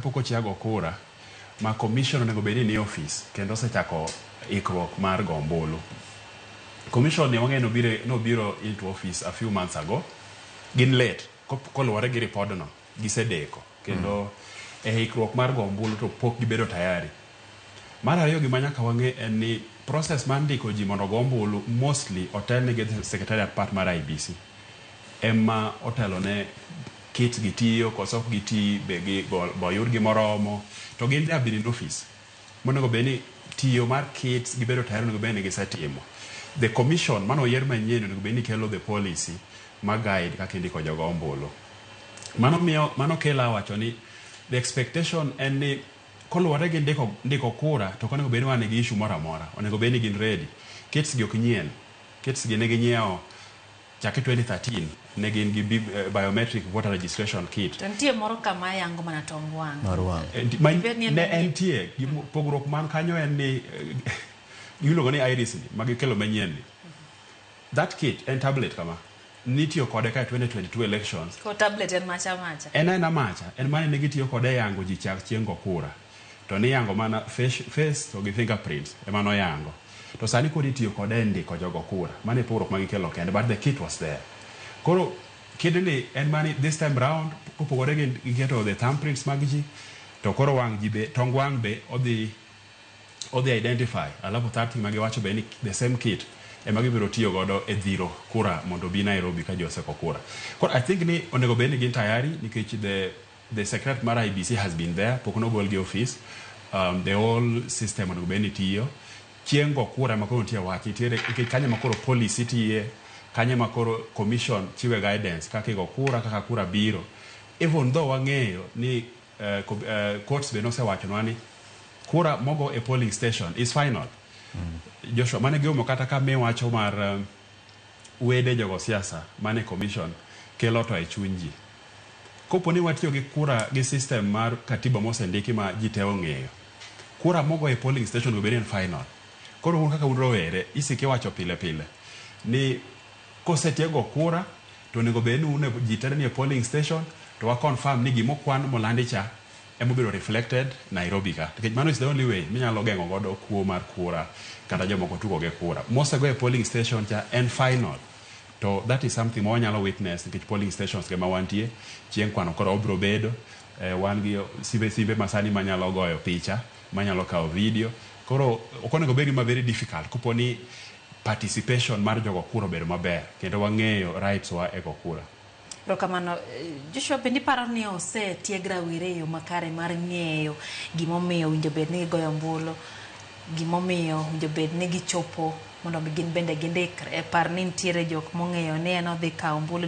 Poko chiago kura ma commission onego bedi ni office kendo osechako ikruok mar go ombulu. Commission ne wang'e nobiro into office a few months ago. Gin late koluwore gi ripodno gisedeko kendo ikruok mar go ombulu to pok gibedo tayari. Mar ariyo gima nyaka wang'e en ni process mar ndiko ji mondo go ombulu mostly otelne gi secretariat part mar IEBC. Emma otelone kit gitiyo koso giti be gi boyud gi moromo to gin there in office monego beni tiyo mar kits gibedo tayari onego beni gisetimo. The commission mano yer manyien onego beni kelo the policy ma guide kaka indiko jogo ombulu. Mano kela wacho ni the expectation en ni koluwore gi ndiko kura to onego beni wan gi issue moro amora onego beni gin ready. Kits gi ok nyien, kits gi ne ginyiewo chake 2013 ne gin gi biometric voter registration kit. To nitie moro kama yango mana tong wang. Ne entie pogruok man kanyo en ni giluongo ni iris ni magikelo manyien ni. That kit en tablet kama nitiyo kode ka 2022 elections. Ko tablet en macha. En mane negitiyo kode yango ji chak chiengo kura. To ni yango mana face to gi fingerprints emano yango. To sani kodi tiyo kode ndiko jogo kura. Mane pogruok magikelo kende, but the kit was there. Koro kidni en mani this time round kopogore gi keto the thumbprints mag ji to koro wang ji be tong wang be odhi identify alafu that thing magiwacho be ni the same kit ema gibiro tiyo godo e dhiro kura mondo bi Nairobi ka joseko kura. Koro I think ni onego beni gin tayari nikech the secretary mar IEBC has been there pok nogol gi office. The whole system onego beni tiyo chiengo kura makoro tiyo waki tiere kanya makoro policy tiye kanya makoro commission chiwe guidance kaka igo kura kaka kura biro. Even though wang'eyo ni courts be nosewachonwa ni kura mogo e polling station is final. Joshua mane giomo kata ka miwacho mar wede jogo siasa mane commission kelo to e chunji. Kopo ni watiyo gi kura gi system mar katiba mosendiki ma ji te ong'eyo. Kura mogo e polling station go beden final. Koro kaka unrowere isiki wacho pile ni kosetiego kura to nego benu une jitere ni polling station to wa confirm ni gimo kwan molandi cha emobiro reflected Nairobi ka. Because mano is the only way minyalo gengo godo kuo mar kura kata jomoko tugo ge kura. Mosego e polling station cha en final. To that is something mo nyalo witness nikech polling stations ke mawantie chieng kwano koro obro bedo wan gi sibe masani manyalo goyo picha manyalo kawo video. Koro okonego bedi ma very difficult kuponi participation mar jogo kura bedo maber kendo wang'eyo rights wa ego kura. Rokamano Joshua bendi paro ni ose tiegra wireyo makare mar ng'eyo gimomiyo winjo bed ni goyo ombulu gimomiyo winjo bed ni gichopo mondo gin bende gindikre par ni nitiere jok mong'eyo ni en odhi kawo ombulu